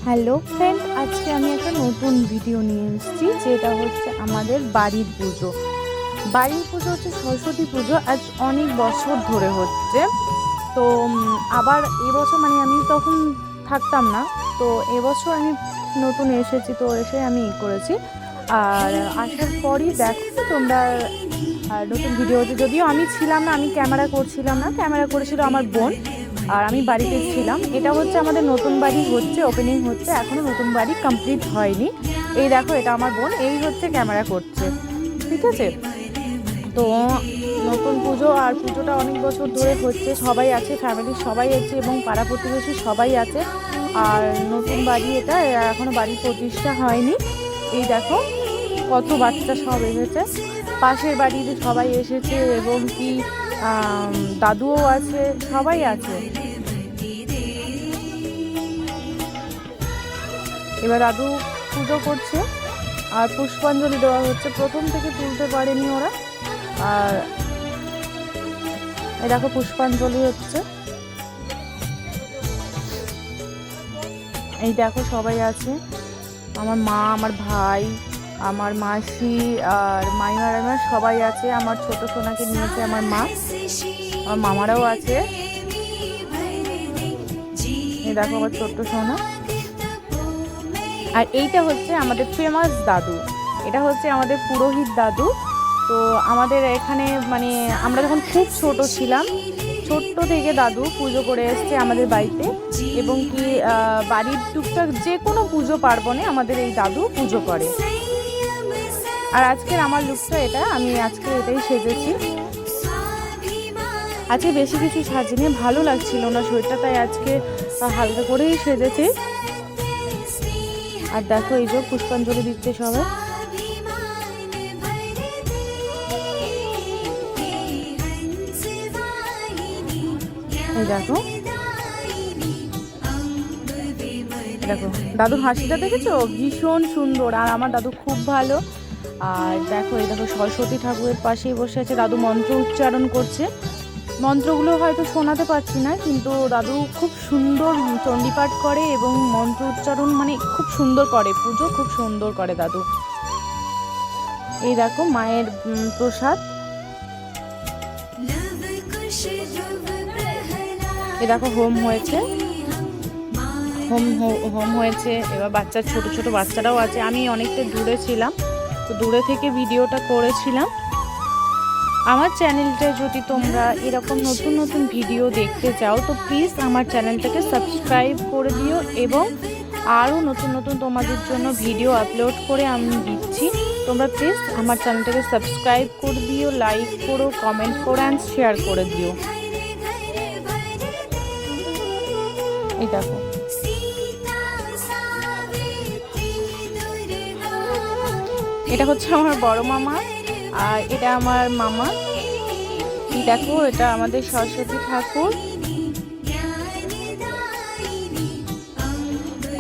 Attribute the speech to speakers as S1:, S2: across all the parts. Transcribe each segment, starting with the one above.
S1: Hello friend, আজকে আমি একটা নতুন ভিডিও নিয়ে এসেছি, যেটা হচ্ছে আমাদের বাড়ির পুজো। বাড়ির পুজো হচ্ছে সরস্বতী পুজো, আজ অনেক বছর ধরে হচ্ছে। তো আবার এবছর মানে আমি তখন থাকতাম না, তো এবছর আমি নতুন এসেছি, তো এসে আমি করেছি। আর আসার পরই দেখো তোমরা নতুন ভিডিও হচ্ছে। যদিও আমি ছিলাম না, আমি ক্যামেরা করছিলাম না, ক্যামেরা করেছিল আমার বোন, আর আমি বাড়িতে ছিলাম। এটা হচ্ছে আমাদের নতুন বাড়ি হচ্ছে, ওপেনিং হচ্ছে, এখনও নতুন বাড়ি কমপ্লিট হয়নি। এই দেখো, এটা আমার বোন, এই হচ্ছে ক্যামেরা করছে, ঠিক আছে। তো নতুন পুজো, আর পুজোটা অনেক বছর ধরে হচ্ছে, সবাই আছে, ফ্যামিলির সবাই আছে এবং পাড়া প্রতিবেশী সবাই আছে। আর নতুন বাড়ি এটা, এখনও বাড়ি প্রতিষ্ঠা হয়নি। এই দেখো কত বাচ্চা সব এসেছে, পাশের বাড়ির সবাই এসেছে এবং কি দাদুও আছে, সবাই আছে। এবার দাদু পুজো করছে আর পুষ্পাঞ্জলি দেওয়া হচ্ছে। প্রথম থেকে তুলতে পারেনি ওরা। আর এই দেখো পুষ্পাঞ্জলি হচ্ছে, এই দেখো সবাই আছে, আমার মা, আমার ভাই, আমার মাসি আর মাইমারা সবাই আছে। আমার ছোট সোনাকে নিয়েছে আমার মা, আমার মামারাও আছে। এই দেখো আমার ছোট্ট সোনা। আর এইটা হচ্ছে আমাদের ফেমাস দাদু, এটা হচ্ছে আমাদের পুরোহিত দাদু। তো আমাদের এখানে মানে আমরা যখন খুব ছোট ছিলাম, ছোট্ট থেকে দাদু পুজো করে এসছে আমাদের বাড়িতে, এবং কি বাড়ির টুকটাক যে কোনো পুজো পার্বণে আমাদের এই দাদু পুজো করে। আর আজকের আমার লুকটা এটা, আমি আজকে এটাই সেজেছি। আজকে বেশি কিছু সাজিনি, ভালো লাগছিল না শরীরটা, তাই আজকে হালকা করেই সেজেছি। আর দেখো এই যে পুষ্পাঞ্জলি দিচ্ছে সবাই। এই দেখো, দেখো দাদুর হাসিটা দেখেছো, ভীষণ সুন্দর। আর আমার দাদু খুব ভালো। আর দেখো এই দেখো সরস্বতী ঠাকুরের পাশেই বসে আছে, দাদু মন্ত্র উচ্চারণ করছে। মন্ত্রগুলো হয়তো শোনাতে পারছি না, কিন্তু দাদু খুব সুন্দর চণ্ডীপাঠ করে এবং মন্ত্র উচ্চারণ মানে খুব সুন্দর করে, পুজো খুব সুন্দর করে দাদু। এই দেখো মায়ের প্রসাদ, এই দেখো হোম হয়েছে, হোম হয়েছে। এবার বাচ্চা, ছোট ছোট বাচ্চারাও আছে। আমি অনেকটা দূরে ছিলাম, তো দূরে থেকে ভিডিওটা করেছিলাম। আমার চ্যানেলটা যদি তোমরা এরকম নতুন নতুন ভিডিও দেখতে চাও, তো প্লিজ আমার চ্যানেলটাকে সাবস্ক্রাইব করে দিও, এবং আরও নতুন নতুন তোমাদের জন্য ভিডিও আপলোড করে আমি দিচ্ছি। তোমরা প্লিজ আমার চ্যানেলটাকে সাবস্ক্রাইব করে দিও, লাইক করো, কমেন্ট করো অ্যান্ড শেয়ার করে দিও। এই দেখো এটা হচ্ছে আমার বড় মামা, আর এটা আমার মামা। দেখো এটা আমাদের সরস্বতী ঠাকুর,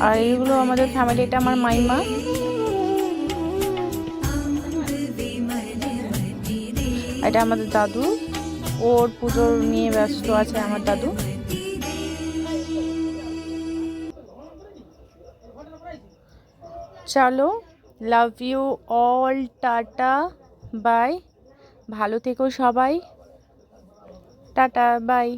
S1: আর এইগুলো আমাদের ফ্যামিলি। এটা আমার মাইমা, এটা আমাদের দাদু, ওর পুজোর নিয়ে ব্যস্ত আছে আমার দাদু। চলো, love you all, tata bye, ভালো থেকো সবাই, টাটা বাই।